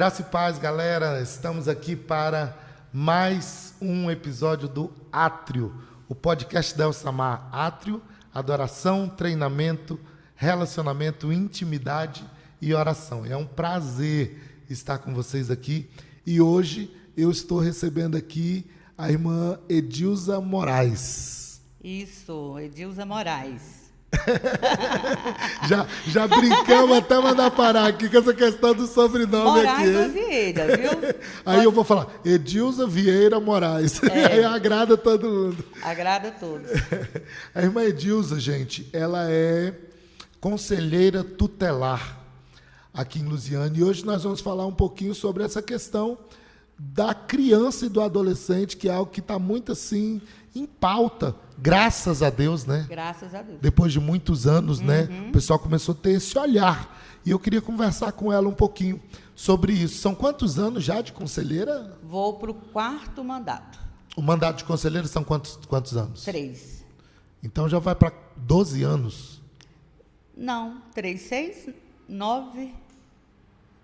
Graça e paz, galera. Estamos aqui para mais um episódio do Átrio, o podcast da Elsamar. Átrio, adoração, treinamento, relacionamento, intimidade e oração. É um prazer estar com vocês aqui. E hoje eu estou recebendo aqui a irmã Edilza Moraes. Isso, Edilza Moraes. já brincamos até mandar parar aqui com essa questão do sobrenome Moraes aqui. ou Vieira, viu? Aí eu vou falar, Edilza Vieira Moraes. Aí agrada todo mundo. Agrada a todos. A irmã Edilza, gente, ela é conselheira tutelar aqui em Lusiânia. E hoje nós vamos falar um pouquinho sobre essa questão da criança e do adolescente, que é algo que está muito assim em pauta, graças a Deus, né? Graças a Deus. Depois de muitos anos, né? O pessoal começou a ter esse olhar. E eu queria conversar com ela um pouquinho sobre isso. São quantos anos já de conselheira? Vou para o 4º mandato. O mandato de conselheira são quantos anos? 3. Então já vai para 12 anos. Não, 3, 6, 9.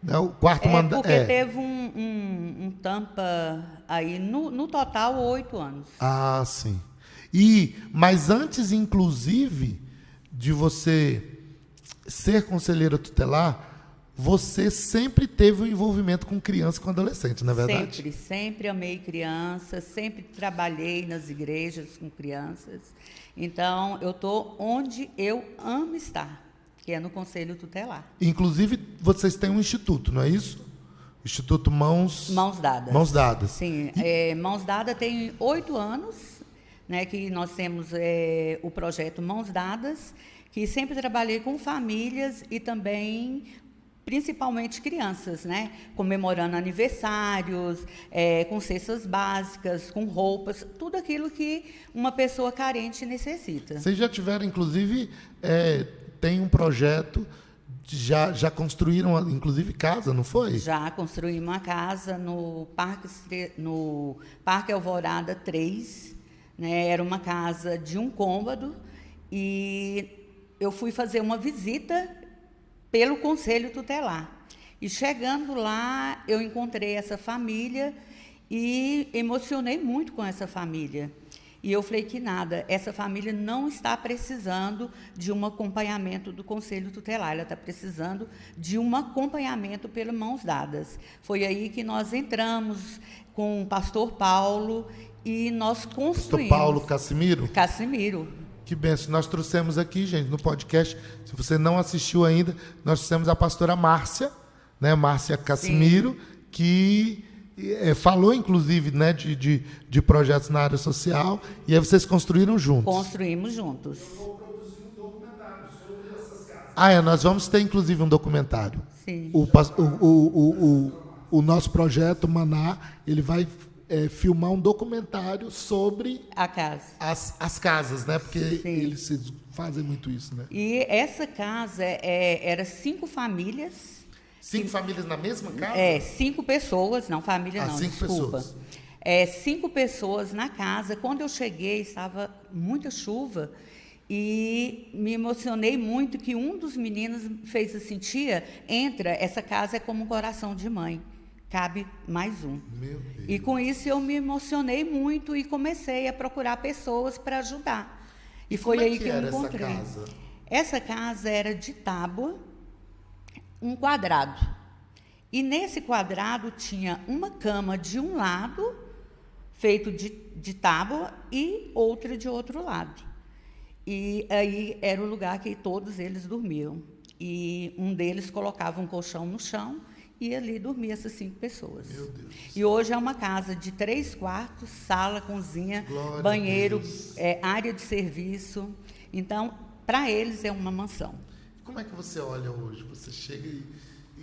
É o quarto mandato. Porque teve um tampa aí, no total, 8 anos. Ah, sim. Mas antes, inclusive, de você ser conselheira tutelar, você sempre teve um envolvimento com criança e com adolescente, não é verdade? Sempre amei crianças, sempre trabalhei nas igrejas com crianças. Então, eu estou onde eu amo estar, que é no Conselho Tutelar. Inclusive, vocês têm um instituto, não é isso? Instituto Mãos Dadas. Mãos Dadas. Sim, Mãos Dadas tem 8 anos, né, que nós temos o projeto Mãos Dadas, que sempre trabalhei com famílias e também, principalmente crianças, né, comemorando aniversários, com cestas básicas, com roupas, tudo aquilo que uma pessoa carente necessita. Vocês já tiveram, inclusive, tem um projeto, já construíram, inclusive, casa, não foi? Já construímos uma casa no Parque Alvorada 3, né? Era uma casa de 1 cômodo e eu fui fazer uma visita pelo Conselho Tutelar. E chegando lá, eu encontrei essa família e emocionei muito com essa família. E eu falei que nada, essa família não está precisando de um acompanhamento do Conselho Tutelar, ela está precisando de um acompanhamento pelas Mãos Dadas. Foi aí que nós entramos com o pastor Paulo e nós construímos. Pastor Paulo Cassimiro? Cassimiro. Que benção. Nós trouxemos aqui, gente, no podcast, se você não assistiu ainda, nós trouxemos a pastora Márcia, né, Márcia Cassimiro, que falou, inclusive, né, de projetos na área social, e aí vocês construíram juntos. Construímos juntos. Eu vou produzir um documentário sobre essas casas. Nós vamos ter, inclusive, um documentário. Sim. O nosso projeto, Maná, ele vai filmar um documentário sobre A casa. as casas, né? Porque Sim. eles fazem muito isso, né? E essa casa era 5 famílias. 5 famílias na mesma casa? 5 pessoas, não, família não, 5 desculpa. pessoas. 5 pessoas na casa. Quando eu cheguei, estava muita chuva e me emocionei muito que um dos meninos fez assim, tia, entra, essa casa é como um coração de mãe, cabe mais um. Meu Deus. E com isso eu me emocionei muito e comecei a procurar pessoas para ajudar. E foi Como é aí que eu era encontrei. essa casa? Essa casa era de tábua, um quadrado. E nesse quadrado tinha uma cama de um lado, feito de tábua, e outra de outro lado. E aí era o lugar que todos eles dormiam. E um deles colocava um colchão no chão e ali dormia essas 5 pessoas. Meu Deus. E hoje é uma casa de 3 quartos, sala, cozinha, Glória a banheiro, Deus. área de serviço. Então, para eles é uma mansão. Como é que você olha hoje? Você chega e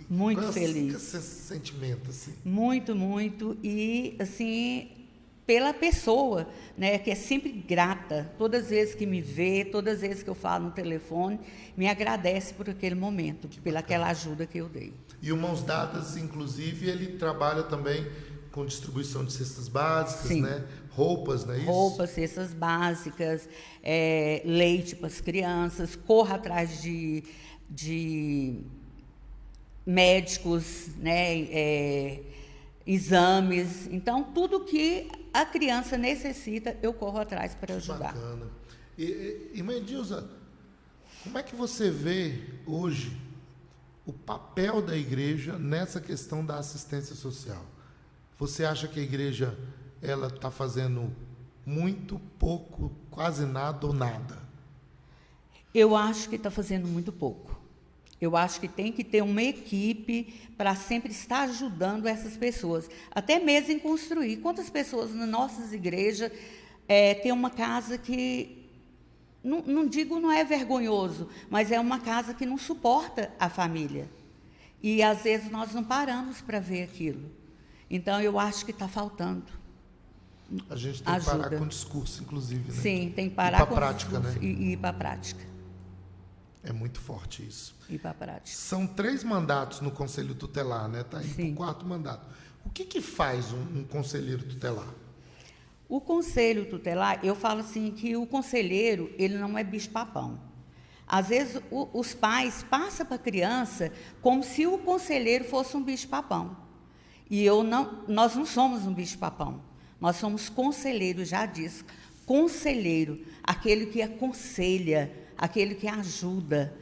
Muito qual é feliz. esse sentimento, assim? Muito, muito. E, assim, pela pessoa, né, que é sempre grata. Todas as vezes que me vê, todas as vezes que eu falo no telefone, me agradece por aquele momento, pela aquela ajuda que eu dei. E o Mãos Dadas, inclusive, ele trabalha também com distribuição de cestas básicas, Sim. né? Roupas, não é isso? Roupas, cestas básicas, leite para as crianças, corra atrás de médicos, né, exames. Então, tudo que a criança necessita, eu corro atrás para ajudar. Bacana. E mãe Dilza, como é que você vê hoje o papel da igreja nessa questão da assistência social? Você acha que a igreja ela está fazendo muito, pouco, quase nada ou nada? Eu acho que está fazendo muito pouco. Eu acho que tem que ter uma equipe para sempre estar ajudando essas pessoas, até mesmo em construir. Quantas pessoas nas nossas igrejas têm uma casa que, não digo não é vergonhoso, mas é uma casa que não suporta a família. E, às vezes, nós não paramos para ver aquilo. Então, eu acho que está faltando. A gente tem que parar com o discurso, inclusive, né? Sim, tem que parar com a prática, né? E ir para a prática. É muito forte isso. Ir para a prática. São 3 mandatos no Conselho Tutelar, né? Está indo Sim. para o 4º mandato. O que faz um conselheiro tutelar? O conselho tutelar, eu falo assim que o conselheiro, ele não é bicho-papão. Às vezes, os pais passam para a criança como se o conselheiro fosse um bicho-papão. E nós não somos um bicho-papão. Nós somos conselheiros, já disse. Conselheiro, aquele que aconselha, aquele que ajuda.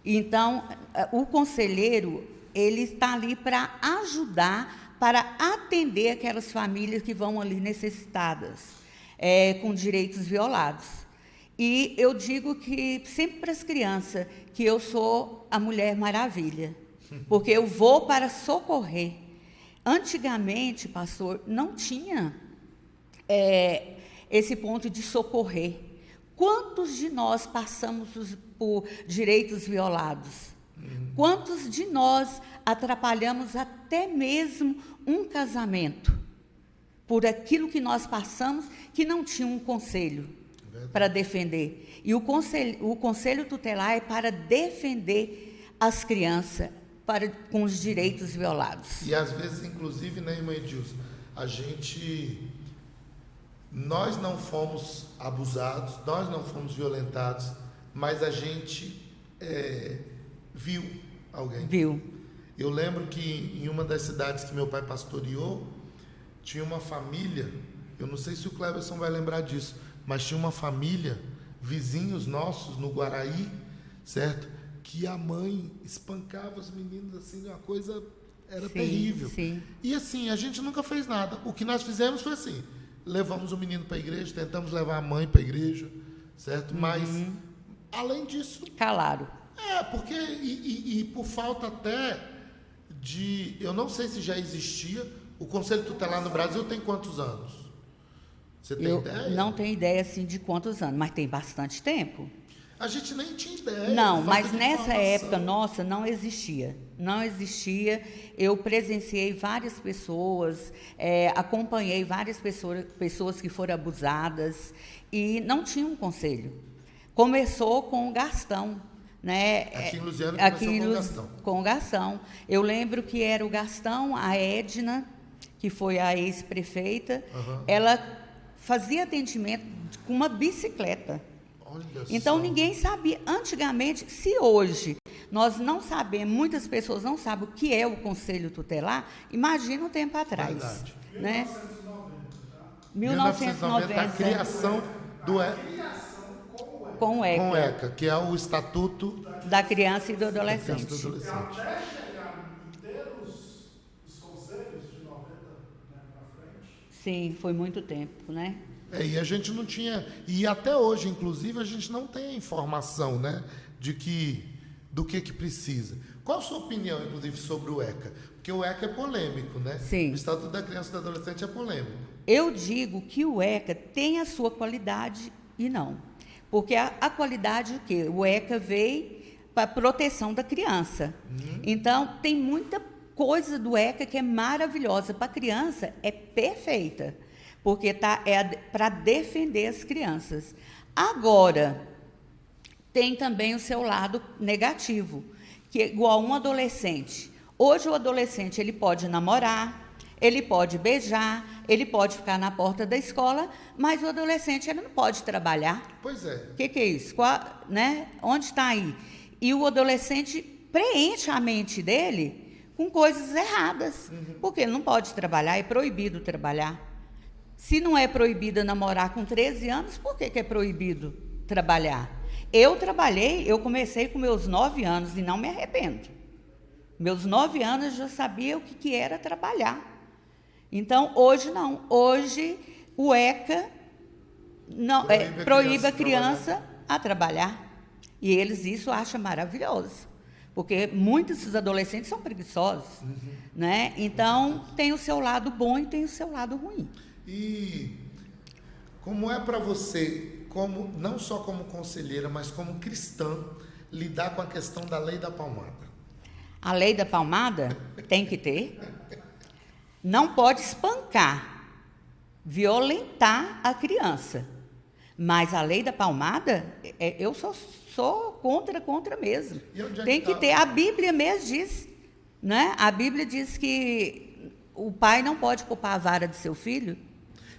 Então, o conselheiro, ele está ali para ajudar, para atender aquelas famílias que vão ali necessitadas, com direitos violados. E eu digo que sempre para as crianças que eu sou a Mulher Maravilha, porque eu vou para socorrer. Antigamente, pastor, não tinha esse ponto de socorrer. Quantos de nós passamos por direitos violados? Quantos de nós atrapalhamos até mesmo um casamento por aquilo que nós passamos, que não tinha um conselho para defender? E o conselho tutelar é para defender as crianças com os direitos violados. E às vezes, inclusive, né, irmã Edilson, nós não fomos abusados, nós não fomos violentados, mas a gente viu alguém. Viu. Eu lembro que em uma das cidades que meu pai pastoreou, tinha uma família, eu não sei se o Cleberson vai lembrar disso, mas tinha uma família, vizinhos nossos no Guaraí, certo? Que a mãe espancava os meninos assim, uma coisa era terrível. Sim. E assim, a gente nunca fez nada. O que nós fizemos foi assim, levamos o menino para a igreja, tentamos levar a mãe para a igreja, certo? Mas, além disso... Calaram. Porque, e por falta até de... Eu não sei se já existia, o Conselho Tutelar no Brasil tem quantos anos? Você tem ideia? Não tenho ideia, assim, de quantos anos, mas tem bastante tempo. A gente nem tinha ideia. Não, mas de nessa informação. época nossa não existia. Não existia. Eu presenciei várias pessoas, acompanhei várias pessoas que foram abusadas e não tinha um conselho. Começou com o Gastão. Né? Aqui em Lusiana começou com o Gastão. Com o Gastão. Eu lembro que era o Gastão, a Edna, que foi a ex-prefeita, ela fazia atendimento com uma bicicleta. Então, ninguém sabia. Antigamente, se hoje nós não sabemos, muitas pessoas não sabem o que é o Conselho Tutelar, imagina um tempo atrás. Verdade. Né? 1990, a criação do com o ECA, que é o Estatuto da Criança e do Adolescente. Até chegar em ter os conselhos de 90 para frente. Sim, foi muito tempo, né? E a gente não tinha, e até hoje, inclusive, a gente não tem a informação, né, do que precisa. Qual a sua opinião, inclusive, sobre o ECA? Porque o ECA é polêmico, né? Sim. O Estatuto da Criança e do Adolescente é polêmico. Eu digo que o ECA tem a sua qualidade e não. Porque a qualidade, o quê? O ECA veio para a proteção da criança. Então, tem muita coisa do ECA que é maravilhosa. Para a criança, é perfeita. Porque para defender as crianças. Agora, tem também o seu lado negativo, que é igual um adolescente. Hoje, o adolescente ele pode namorar, ele pode beijar, ele pode ficar na porta da escola, mas o adolescente ele não pode trabalhar. Pois é. O que é isso? Né? Onde está aí? E o adolescente preenche a mente dele com coisas erradas, porque ele não pode trabalhar, é proibido trabalhar. Se não é proibido namorar com 13 anos, por que é proibido trabalhar? Eu trabalhei, eu comecei com meus 9 anos e não me arrependo. Meus 9 anos eu já sabia o que era trabalhar. Então, hoje não. Hoje, o ECA não, proíbe a criança a trabalhar. E eles isso acham maravilhoso. Porque muitos dos adolescentes são preguiçosos. Né? Então, tem o seu lado bom e tem o seu lado ruim. E como é para você, como, não só como conselheira, mas como cristã, lidar com a questão da lei da palmada? A lei da palmada tem que ter. Não pode espancar, violentar a criança. Mas a lei da palmada, eu sou contra mesmo. Tem que ter. A Bíblia mesmo diz, né? A Bíblia diz que o pai não pode poupar a vara do seu filho.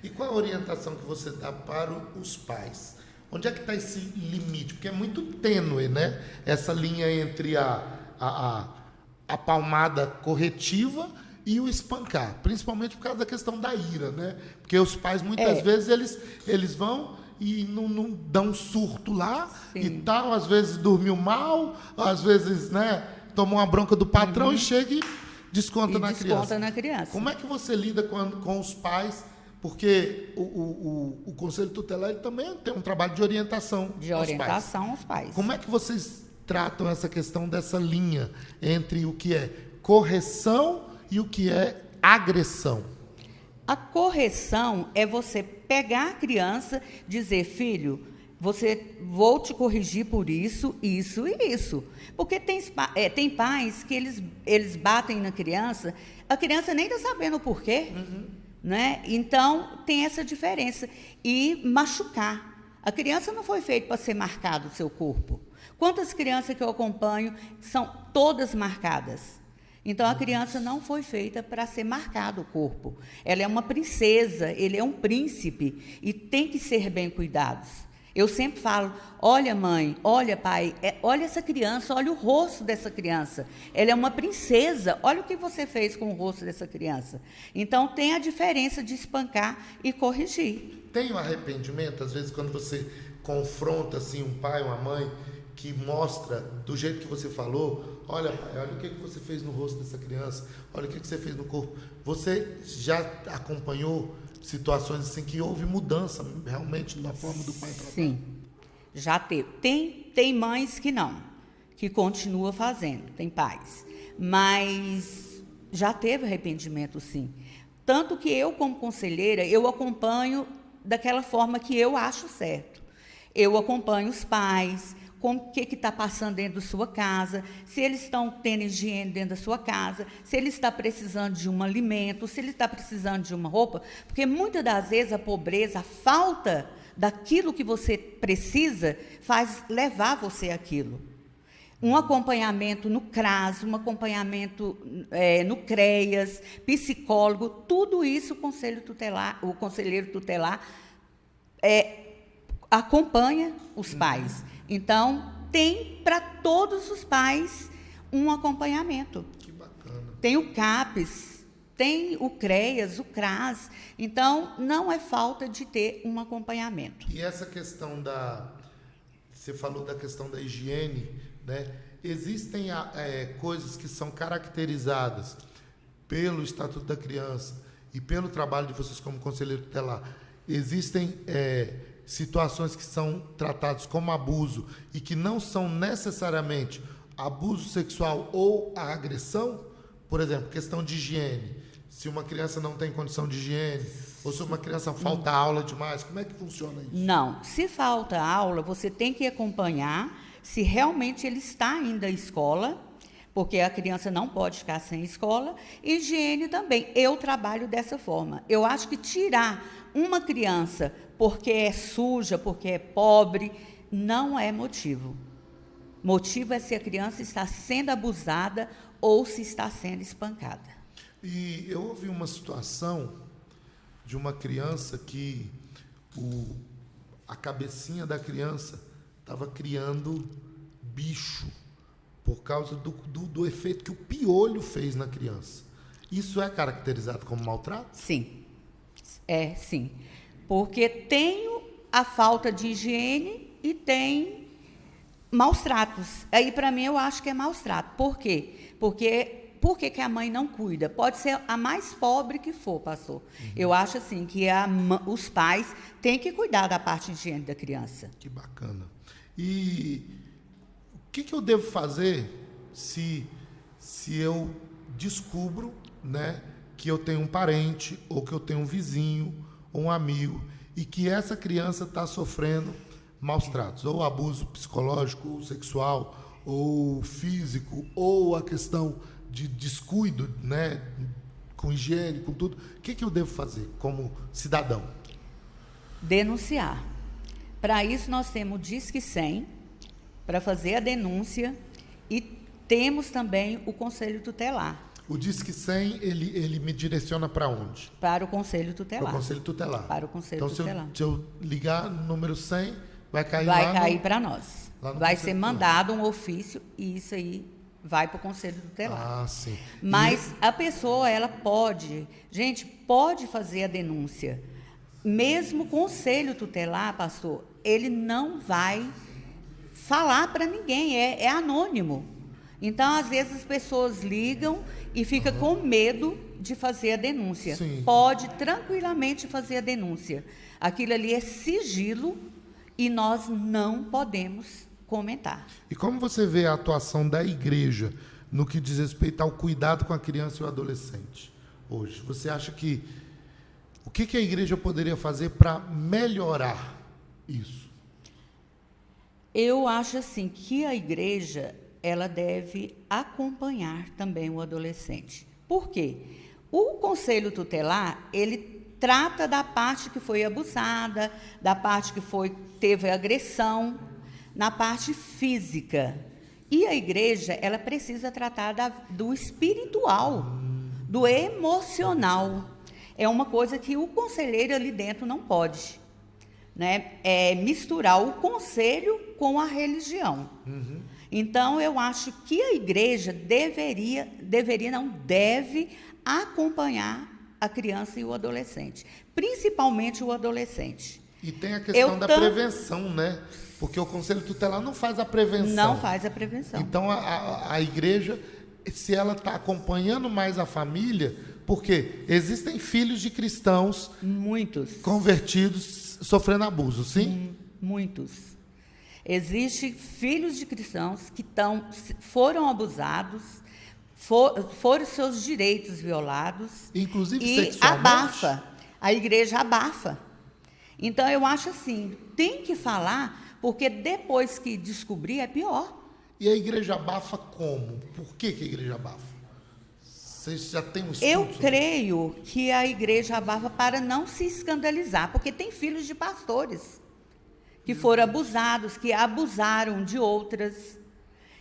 E qual a orientação que você dá para os pais? Onde é que está esse limite? Porque é muito tênue, né? Essa linha entre a palmada corretiva e o espancar. Principalmente por causa da questão da ira, né? Porque os pais, muitas vezes, eles vão e não dão um surto lá. Sim. E tal. Às vezes dormiu mal, às vezes, né, tomou uma bronca do patrão e chega e desconta na criança. Como é que você lida com os pais? Porque o Conselho Tutelar ele também tem um trabalho de orientação aos pais. Como é que vocês tratam essa questão dessa linha entre o que é correção e o que é agressão? A correção é você pegar a criança, dizer, filho, vou te corrigir por isso, isso e isso. Porque tem pais que eles batem na criança, a criança nem está sabendo o porquê. Né? Então, tem essa diferença. E machucar. A criança não foi feita para ser marcado o seu corpo. Quantas crianças que eu acompanho são todas marcadas? Então, a criança não foi feita para ser marcado o corpo. Ela é uma princesa, ele é um príncipe e tem que ser bem cuidados. Eu sempre falo, olha mãe, olha pai, olha essa criança, olha o rosto dessa criança. Ela é uma princesa, olha o que você fez com o rosto dessa criança. Então, tem a diferença de espancar e corrigir. Tem um arrependimento, às vezes, quando você confronta assim, um pai, uma mãe, que mostra, do jeito que você falou, olha pai, olha o que você fez no rosto dessa criança, olha o que você fez no corpo. Você já acompanhou situações assim que houve mudança realmente na forma do pai tratar? Sim, já teve. Tem mães que não, que continua fazendo, tem pais. Mas já teve arrependimento, sim. Tanto que eu, como conselheira, eu acompanho daquela forma que eu acho certo. Eu acompanho os pais, como o que está passando dentro da sua casa, se eles estão tendo higiene dentro da sua casa, se ele está precisando de um alimento, se ele está precisando de uma roupa, porque muitas das vezes a pobreza, a falta daquilo que você precisa, faz levar você àquilo. Um acompanhamento no CRAS, um acompanhamento no CREAS, psicólogo, tudo isso o conselheiro tutelar acompanha os pais. Então, tem para todos os pais um acompanhamento. Que bacana. Tem o CAPES, tem o CREAS, o CRAS. Então, não é falta de ter um acompanhamento. E essa questão você falou da questão da higiene, né? Existem coisas que são caracterizadas pelo Estatuto da Criança e pelo trabalho de vocês como conselheiro tutelar. Existem situações que são tratadas como abuso e que não são necessariamente abuso sexual ou a agressão, por exemplo, questão de higiene. Se uma criança não tem condição de higiene, ou se uma criança falta aula demais, como é que funciona isso? Não, se falta aula, você tem que acompanhar se realmente ele está indo à escola, porque a criança não pode ficar sem escola. Higiene também, eu trabalho dessa forma. Eu acho que tirar uma criança porque é suja, porque é pobre, não é motivo. Motivo é se a criança está sendo abusada ou se está sendo espancada. E eu ouvi uma situação de uma criança que a cabecinha da criança estava criando bicho por causa do efeito que o piolho fez na criança. Isso é caracterizado como maltrato? Sim, sim. Porque tem a falta de higiene e tem maus tratos. Aí, para mim, eu acho que é maus tratos. Por quê? Por que a mãe não cuida? Pode ser a mais pobre que for, pastor. Eu acho assim que os pais têm que cuidar da parte de higiene da criança. Que bacana. E o que eu devo fazer se eu descubro, né, que eu tenho um parente, ou que eu tenho um vizinho, ou um amigo, e que essa criança está sofrendo maus tratos, ou abuso psicológico, ou sexual, ou físico, ou a questão de descuido, né, com higiene, com tudo? O que eu devo fazer como cidadão? Denunciar. Para isso, nós temos o Disque 100, para fazer a denúncia, e temos também o Conselho Tutelar. O Disque 100, ele me direciona para onde? Para o Conselho Tutelar. Para o Conselho Tutelar. Para o Conselho Tutelar. Então, se eu ligar no número 100, vai cair vai cair para nós. Vai ser Conselho mandado um ofício e isso aí vai para o Conselho Tutelar. Ah, sim. Mas a pessoa, ela pode fazer a denúncia. Mesmo o Conselho Tutelar, pastor, ele não vai falar para ninguém, é anônimo. Então, às vezes, as pessoas ligam e ficam com medo de fazer a denúncia. Sim. Pode tranquilamente fazer a denúncia. Aquilo ali é sigilo e nós não podemos comentar. E como você vê a atuação da igreja no que diz respeito ao cuidado com a criança e o adolescente hoje? Você acha que o que a igreja poderia fazer para melhorar isso? Eu acho assim que a igreja ela deve acompanhar também o adolescente. Por quê? O Conselho Tutelar, ele trata da parte que foi abusada, da parte que teve agressão, na parte física. E a igreja, ela precisa tratar do espiritual, do emocional. É uma coisa que o conselheiro ali dentro não pode, né? Misturar o conselho com a religião. Então, eu acho que a igreja deve acompanhar a criança e o adolescente, principalmente o adolescente. E tem a questão da prevenção, né? Porque o Conselho Tutelar não faz a prevenção. Não faz a prevenção. Então, a igreja, se ela está acompanhando mais a família, porque existem filhos de cristãos muitos convertidos sofrendo abuso, sim? Muitos. Existem filhos de cristãos que foram abusados, foram seus direitos violados. Inclusive e sexualmente. abafa. A igreja abafa. Então, eu acho assim, tem que falar, porque depois que descobrir é pior. E a igreja abafa como? Por que a igreja abafa? Vocês já têm um estudo? Eu creio que a igreja abafa para não se escandalizar, porque tem filhos de pastores que foram abusados, que abusaram de outras.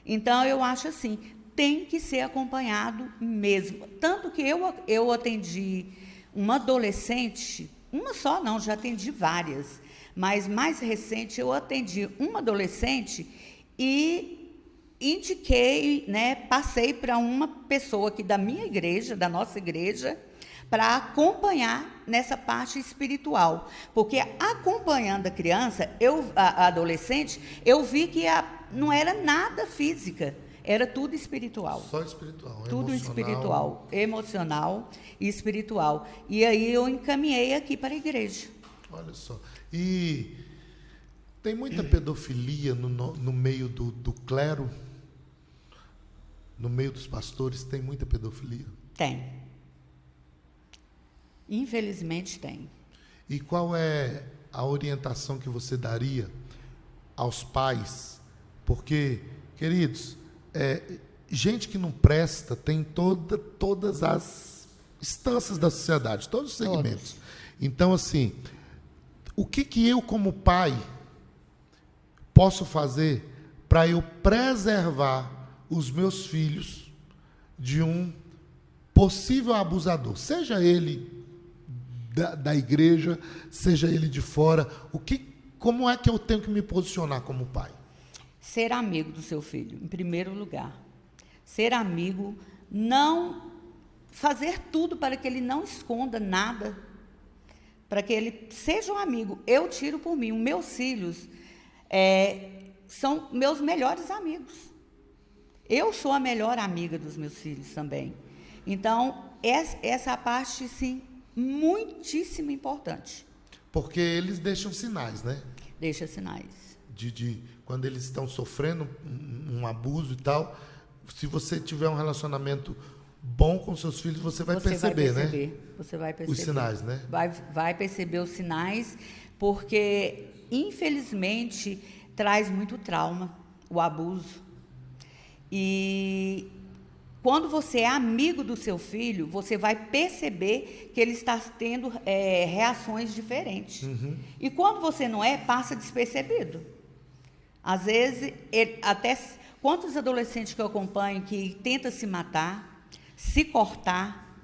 Então, eu acho assim, tem que ser acompanhado mesmo. Tanto que eu atendi uma adolescente, uma só não, já atendi várias, mas mais recente eu atendi uma adolescente e indiquei, né, passei para uma pessoa aqui da minha igreja, da nossa igreja, para acompanhar nessa parte espiritual. Porque acompanhando a criança, a adolescente, eu vi que não era nada física, era tudo espiritual. Só espiritual, tudo espiritual, emocional e espiritual. E aí eu encaminhei aqui para a igreja. Olha só. E tem muita pedofilia no meio do clero? No meio dos pastores tem muita pedofilia? Tem. Infelizmente tem. E qual é a orientação que você daria aos pais? Porque, queridos, gente que não presta tem todas as instâncias da sociedade, todos os segmentos. Então, assim, o que eu, como pai, posso fazer para eu preservar os meus filhos de um possível abusador? Seja ele da igreja, seja ele de fora. Como é que eu tenho que me posicionar como pai? Ser amigo do seu filho, em primeiro lugar. Ser amigo, não fazer tudo para que ele não esconda nada, para que ele seja um amigo. Eu tiro por mim, os meus filhos são meus melhores amigos. Eu sou a melhor amiga dos meus filhos também. Então, essa é a parte, sim, muitíssimo importante. Porque eles deixam sinais, né? Deixa sinais. De quando eles estão sofrendo um abuso e tal, se você tiver um relacionamento bom com seus filhos, você vai perceber, né? Você vai perceber. Os sinais, né? Vai perceber os sinais, porque, infelizmente, traz muito trauma, o abuso. E quando você é amigo do seu filho, você vai perceber que ele está tendo reações diferentes. Uhum. E quando você não é, passa despercebido. Às vezes, até quantos adolescentes que eu acompanho que tentam se matar, se cortar,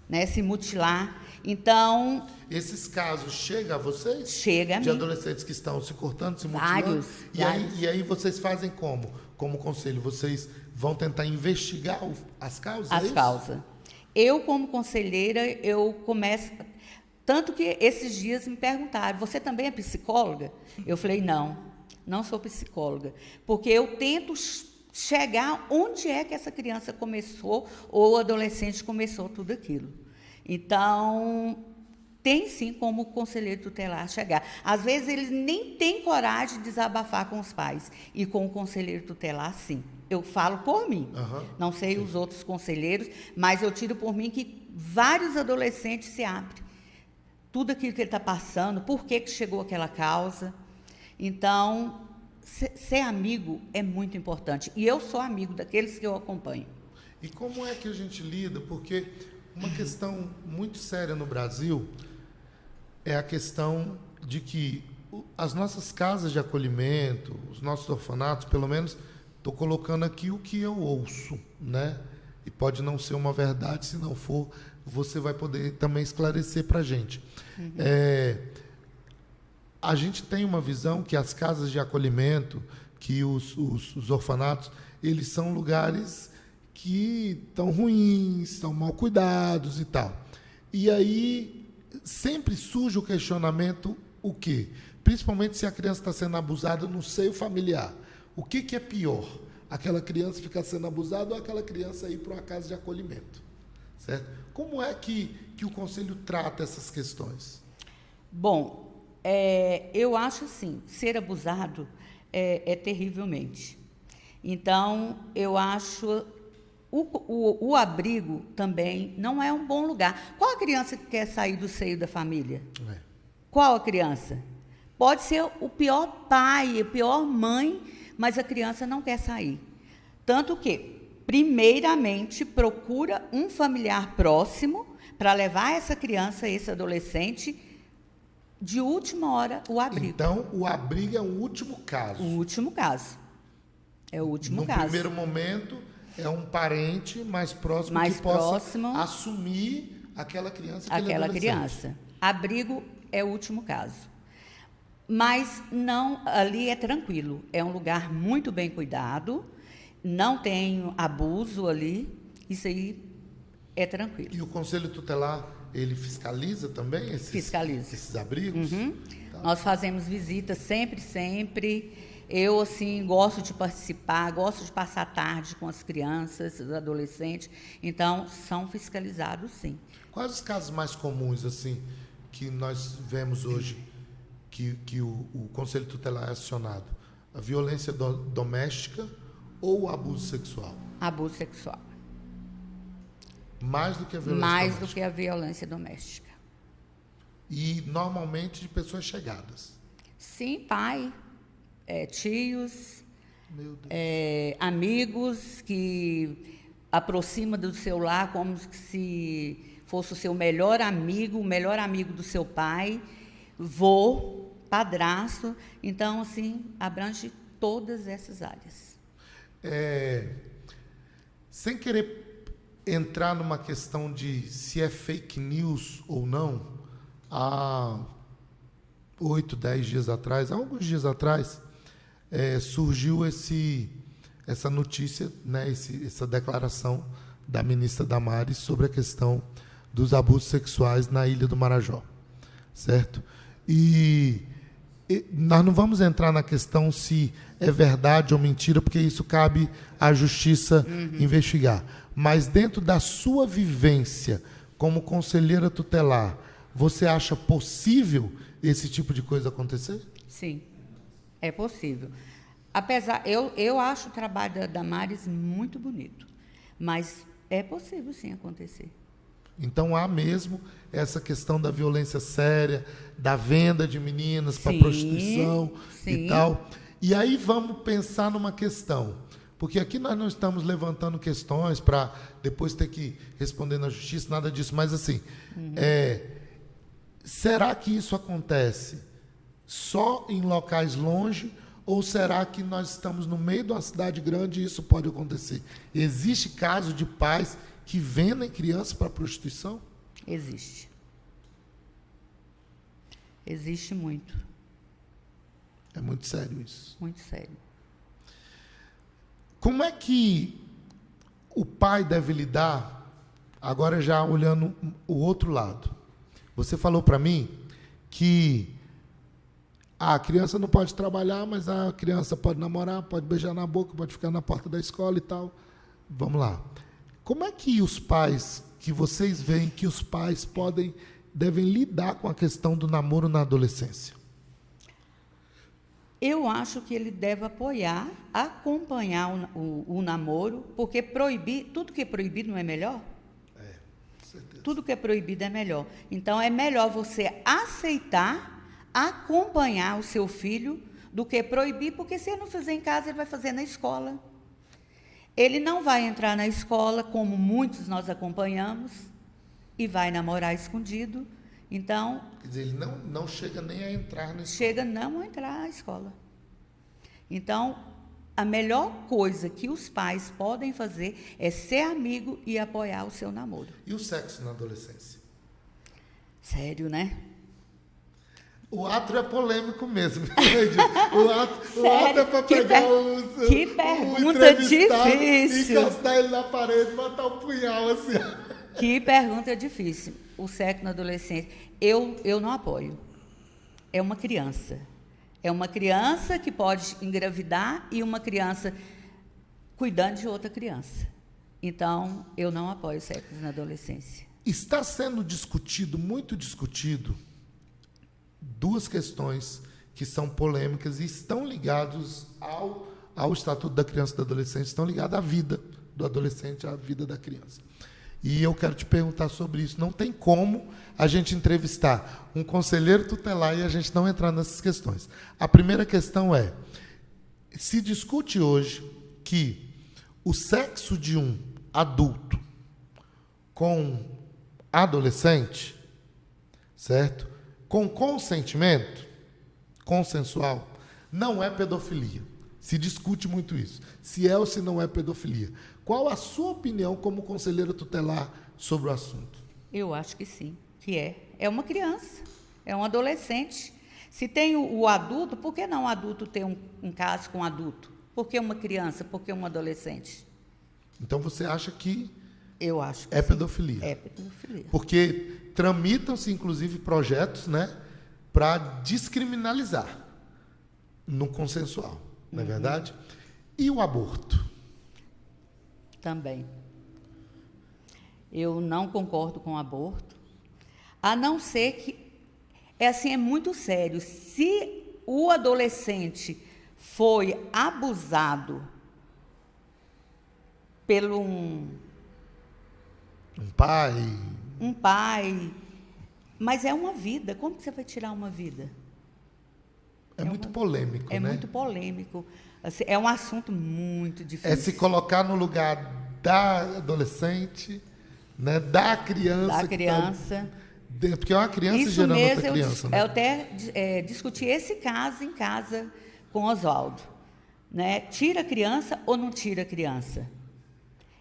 né, se mutilar. Então, esses casos chegam a vocês? Chega a de mim. adolescentes que estão se cortando, se mutilando? Vários. E aí vocês fazem como? Como conselho, vocês vão tentar investigar as causas? As causas. Eu, como conselheira, eu começo... Tanto que esses dias me perguntaram, você também é psicóloga? Eu falei, não sou psicóloga. Porque eu tento chegar onde é que essa criança começou ou o adolescente começou tudo aquilo. Então, tem sim como o conselheiro tutelar chegar. Às vezes, eles nem têm coragem de desabafar com os pais. E com o conselheiro tutelar, sim. Eu falo por mim. Não sei sim. os outros conselheiros, mas eu tiro por mim que vários adolescentes se abrem. Tudo aquilo que ele está passando, por que chegou aquela causa. Então, ser amigo é muito importante. E eu sou amigo daqueles que eu acompanho. E como é que a gente lida? Porque uma questão muito séria no Brasil é a questão de que as nossas casas de acolhimento, os nossos orfanatos, pelo menos, estou colocando aqui o que eu ouço, né? E pode não ser uma verdade, se não for, você vai poder também esclarecer para a gente. A gente tem uma visão que as casas de acolhimento, que os orfanatos, eles são lugares que estão ruins, estão mal cuidados e tal. E aí sempre surge o questionamento, o quê? Principalmente se a criança está sendo abusada no seio familiar. O que é pior? Aquela criança ficar sendo abusada ou aquela criança ir para uma casa de acolhimento? Certo? Como é que o Conselho trata essas questões? Bom, eu acho assim, ser abusado é terrivelmente. Então, eu acho o abrigo também não é um bom lugar. Qual a criança que quer sair do seio da família? Qual a criança? Pode ser o pior pai, a pior mãe, mas a criança não quer sair. Tanto que, primeiramente, procura um familiar próximo para levar essa criança, esse adolescente, de última hora, o abrigo. Então, o abrigo é o último caso. O último caso. É o último caso. No primeiro momento, é um parente mais próximo que possa assumir aquela criança. Aquela criança. Abrigo é o último caso. Mas não, ali é tranquilo. É um lugar muito bem cuidado. Não tem abuso ali. Isso aí é tranquilo. E o Conselho Tutelar, ele fiscaliza também esses abrigos? Tá. Nós fazemos visitas sempre. Eu, assim, gosto de participar, gosto de passar tarde com as crianças, os adolescentes. Então, são fiscalizados, sim. Quais os casos mais comuns, assim, que nós vemos hoje, que o Conselho Tutelar é acionado? A violência doméstica ou o abuso sexual? Abuso sexual. Mais do que a violência Mais doméstica? do que a violência doméstica. E, normalmente, de pessoas chegadas? Sim, pai, tios, Meu Deus. amigos que aproximam do seu lar como se fosse o seu melhor amigo, o melhor amigo do seu pai, vô, padrasto. Então, assim, abrange todas essas áreas. Sem querer entrar numa questão de se é fake news ou não, há 8, 10 dias atrás, há alguns dias atrás, surgiu essa notícia, né, essa declaração da ministra Damares sobre a questão dos abusos sexuais na Ilha do Marajó, certo? E nós não vamos entrar na questão se é verdade ou mentira, porque isso cabe à justiça investigar. Mas dentro da sua vivência como conselheira tutelar, você acha possível esse tipo de coisa acontecer? Sim, é possível. Apesar, eu acho o trabalho da Damares muito bonito, mas é possível sim acontecer. Então há mesmo essa questão da violência séria, da venda de meninas para Sim, prostituição sim. e tal. E aí vamos pensar numa questão, porque aqui nós não estamos levantando questões para depois ter que responder na justiça, nada disso, mas assim, será que isso acontece só em locais longe, ou será que nós estamos no meio de uma cidade grande e isso pode acontecer? Existe caso de pais que vendem crianças para prostituição? Existe. Existe muito. É muito sério isso. Muito sério. Como é que o pai deve lidar, agora já olhando o outro lado? Você falou para mim que a criança não pode trabalhar, mas a criança pode namorar, pode beijar na boca, pode ficar na porta da escola e tal. Vamos lá. Como é que os pais, que vocês veem que os pais devem lidar com a questão do namoro na adolescência? Eu acho que ele deve apoiar, acompanhar o namoro, porque tudo que é proibido não é melhor? Com certeza. Tudo que é proibido é melhor. Então, é melhor você aceitar, acompanhar o seu filho, do que proibir, porque se ele não fizer em casa, ele vai fazer na escola. Ele não vai entrar na escola, como muitos nós acompanhamos, e vai namorar escondido. Então, quer dizer, ele não chega nem a entrar na escola. Chega não a entrar na escola. Então, a melhor coisa que os pais podem fazer é ser amigo e apoiar o seu namoro. E o sexo na adolescência? Sério, né? O átrio é polêmico mesmo. O átrio é para pegar que pergunta difícil. Encostar ele na parede e botar um punhal assim. Que pergunta difícil. O sexo na adolescência. Eu não apoio. É uma criança. É uma criança que pode engravidar e uma criança cuidando de outra criança. Então, eu não apoio o sexo na adolescência. Está sendo discutido, muito discutido, duas questões que são polêmicas e estão ligadas ao Estatuto da Criança e do Adolescente, estão ligadas à vida do adolescente, à vida da criança. E eu quero te perguntar sobre isso. Não tem como a gente entrevistar um conselheiro tutelar e a gente não entrar nessas questões. A primeira questão é, se discute hoje que o sexo de um adulto com adolescente, certo? Com consentimento, consensual, não é pedofilia. Se discute muito isso. Se é ou se não é pedofilia. Qual a sua opinião como conselheira tutelar sobre o assunto? Eu acho que sim, que é. É uma criança, é um adolescente. Se tem o adulto, por que não o adulto ter um caso com adulto? Por que uma criança? Por que um adolescente? Então você acha que eu acho que é sim. pedofilia? É pedofilia. Porque tramitam-se, inclusive, projetos, né, para descriminalizar no consensual, não é verdade? E o aborto? Também. Eu não concordo com o aborto, a não ser que, é muito sério, se o adolescente foi abusado pelo um pai, mas é uma vida, como que você vai tirar uma vida? É muito polêmico, né? É muito polêmico. Assim, é um assunto muito difícil. É se colocar no lugar da adolescente, né, da criança. Da criança. Porque é uma criança Isso gerando mesmo, outra criança. Eu até discuti esse caso em casa com Oswaldo. Né? Tira a criança ou não tira a criança?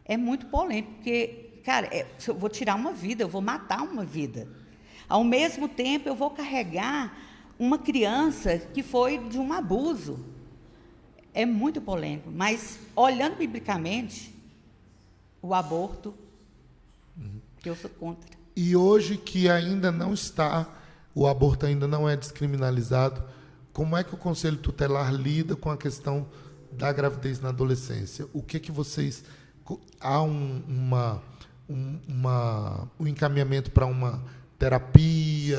É muito polêmico, porque, cara, eu vou tirar uma vida, eu vou matar uma vida. Ao mesmo tempo, eu vou carregar uma criança que foi de um abuso. é muito polêmico, mas olhando biblicamente, o aborto, eu sou contra. E hoje que ainda não está, o aborto ainda não é descriminalizado, como é que o Conselho Tutelar lida com a questão da gravidez na adolescência? O que vocês... Há um encaminhamento para uma terapia,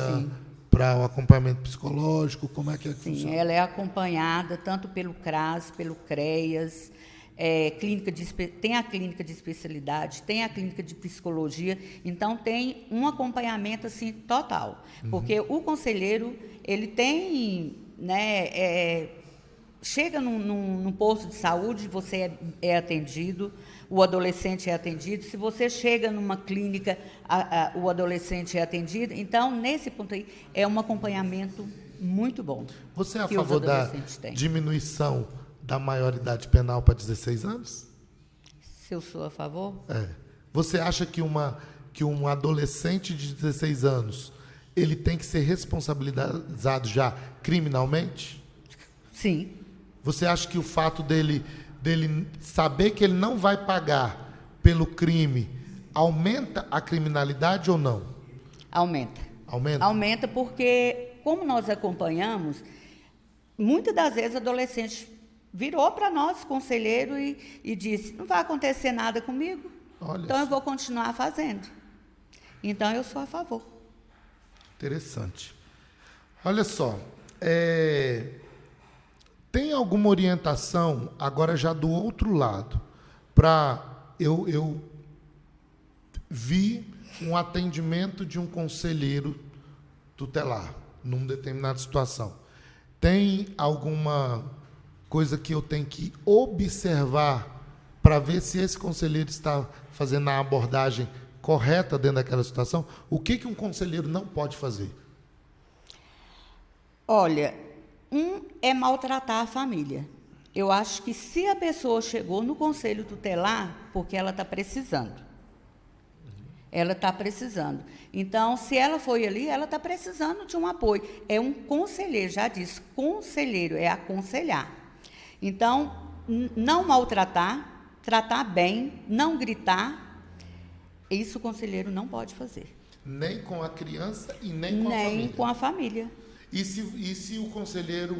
para um acompanhamento psicológico? Como é que funciona? Sim, ela é acompanhada tanto pelo CRAS, pelo CREAS, tem a clínica de especialidade, tem a clínica de psicologia, então tem um acompanhamento assim total, porque o conselheiro ele tem, né, chega num posto de saúde, você é atendido, o adolescente é atendido, se você chega numa clínica, o adolescente é atendido, então nesse ponto aí é um acompanhamento muito bom. Você é a favor da diminuição da maioridade penal para 16 anos? Se eu sou a favor? Você acha que um adolescente de 16 anos ele tem que ser responsabilizado já criminalmente? Sim. Você acha que o fato dele saber que ele não vai pagar pelo crime aumenta a criminalidade ou não? Aumenta. Aumenta? Aumenta porque, como nós acompanhamos, muitas das vezes o adolescente virou para nós, conselheiro, e disse, não vai acontecer nada comigo, então eu vou continuar fazendo. Então, eu sou a favor. Interessante. Olha só, tem alguma orientação, agora já do outro lado, eu vi um atendimento de um conselheiro tutelar, numa determinada situação. Tem alguma coisa que eu tenho que observar para ver se esse conselheiro está fazendo a abordagem correta dentro daquela situação? O que um conselheiro não pode fazer? Olha, é maltratar a família. Eu acho que se a pessoa chegou no conselho tutelar, porque ela está precisando. Ela está precisando. Então, se ela foi ali, ela está precisando de um apoio. É um conselheiro, já disse, conselheiro, é aconselhar. Então, não maltratar, tratar bem, não gritar, isso o conselheiro não pode fazer. Nem com a criança e nem com a família? Nem com a família. E se o conselheiro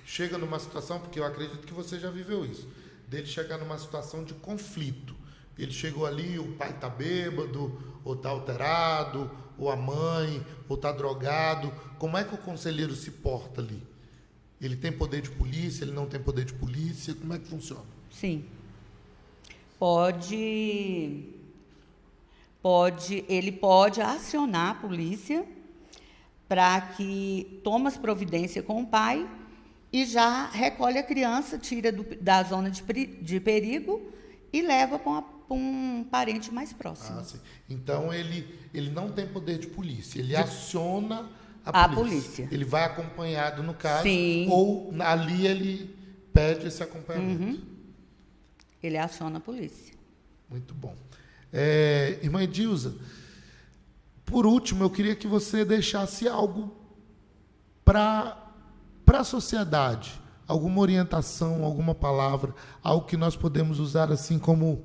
chega numa situação, porque eu acredito que você já viveu isso, dele chegar numa situação de conflito. Ele chegou ali, o pai está bêbado, ou está alterado, ou a mãe, ou está drogado. Como é que o conselheiro se porta ali? Ele tem poder de polícia, ele não tem poder de polícia? Como é que funciona? Sim. Ele pode acionar a polícia para que tome as providências com o pai e já recolhe a criança, tira da zona de perigo e leva para um parente mais próximo. Sim. Então, ele não tem poder de polícia, ele aciona a polícia. Ele vai acompanhado, no caso, sim, ou ali ele pede esse acompanhamento. Ele aciona a polícia. Muito bom. Irmã Edilza, por último, eu queria que você deixasse algo para a sociedade, alguma orientação, alguma palavra, algo que nós podemos usar assim como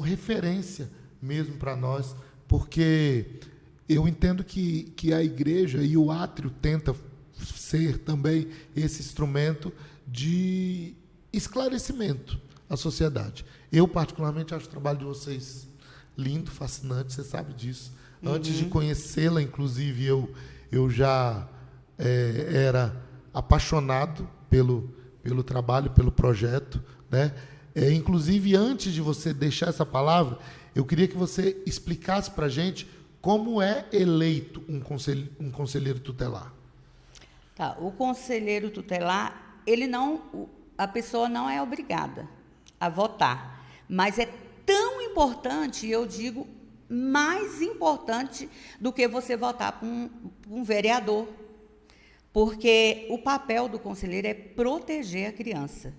referência mesmo para nós, porque eu entendo que a igreja e o átrio tenta ser também esse instrumento de esclarecimento à sociedade. Eu, particularmente, acho o trabalho de vocês lindo, fascinante, você sabe disso. Antes de conhecê-la, inclusive, eu já era apaixonado pelo trabalho, pelo projeto, né? Inclusive, antes de você deixar essa palavra, eu queria que você explicasse para a gente como é eleito um conselheiro tutelar. Tá, o conselheiro tutelar, a pessoa não é obrigada a votar, mas é tão importante, eu digo, mais importante do que você votar para um vereador, porque o papel do conselheiro é proteger a criança.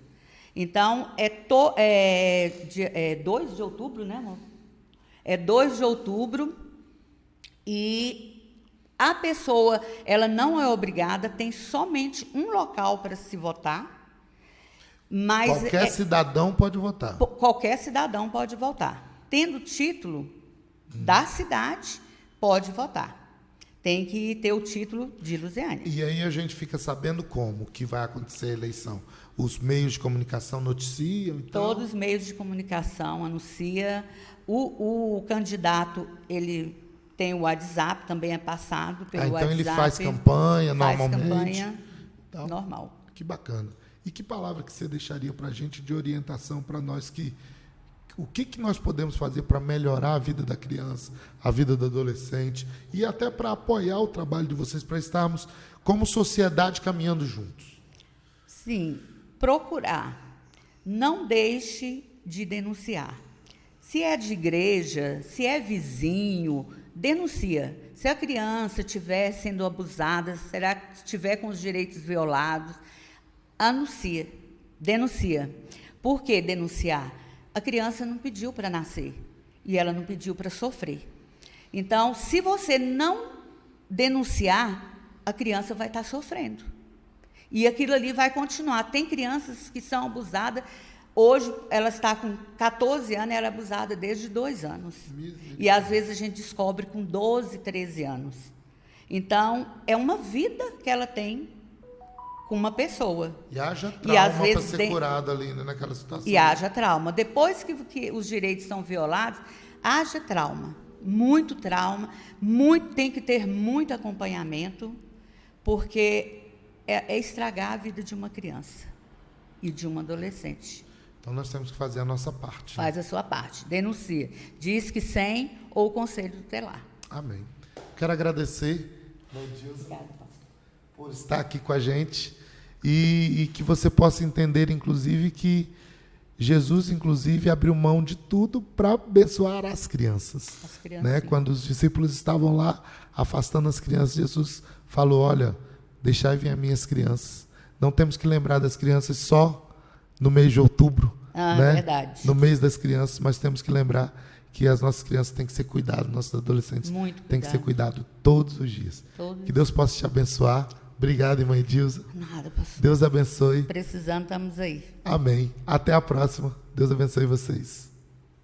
Então, 2 de outubro, né, amor? É 2 de outubro e A pessoa, ela não é obrigada, tem somente um local para se votar, mas Qualquer cidadão pode votar. qualquer cidadão pode votar. Tendo título da cidade, pode votar. Tem que ter o título de Lusiânia. E aí a gente fica sabendo como que vai acontecer a eleição. Os meios de comunicação noticiam e tal. Todos os meios de comunicação anunciam. O candidato, ele tem o WhatsApp, também é passado pelo então WhatsApp. ele faz campanha normalmente. Faz campanha Tal. normal. Que bacana. E que palavra que você deixaria para a gente de orientação para nós o que nós podemos fazer para melhorar a vida da criança, a vida do adolescente e até para apoiar o trabalho de vocês, para estarmos como sociedade caminhando juntos? Sim, procurar. Não deixe de denunciar. Se é de igreja, se é vizinho, denuncia. Se a criança estiver sendo abusada, será que estiver com os direitos violados, anuncia, denuncia. Por que denunciar? A criança não pediu para nascer e ela não pediu para sofrer. Então, se você não denunciar, a criança vai estar sofrendo. E aquilo ali vai continuar. Tem crianças que são abusadas. Hoje, ela está com 14 anos, ela é abusada desde 2 anos. E, às vezes, a gente descobre com 12, 13 anos. Então, é uma vida que ela tem com uma pessoa. E haja às trauma para vezes ser curado ali, né, naquela situação. E haja trauma. Depois que os direitos são violados, haja trauma. Muito trauma. Tem que ter muito acompanhamento, porque é estragar a vida de uma criança e de um adolescente. Então, nós temos que fazer a nossa parte. Faz a sua parte. Denuncia. Diz que 100 ou o Conselho Tutelar. Amém. Quero agradecer, Obrigada, pastor, por estar aqui com a gente e que você possa entender, inclusive, que Jesus, inclusive, abriu mão de tudo para abençoar as crianças. As crianças. Né? Quando os discípulos estavam lá afastando as crianças, Jesus falou: olha, deixai vir as minhas crianças. Não temos que lembrar das crianças só no mês de outubro, né? Verdade. No mês das crianças, mas temos que lembrar que as nossas crianças têm que ser cuidadas, nossos adolescentes têm que ser cuidados todos os dias. Que Deus possa te abençoar. Obrigado, irmã Edilza. Nada, pastor. Deus abençoe. Precisando, estamos aí. Amém. Até a próxima. Deus abençoe vocês.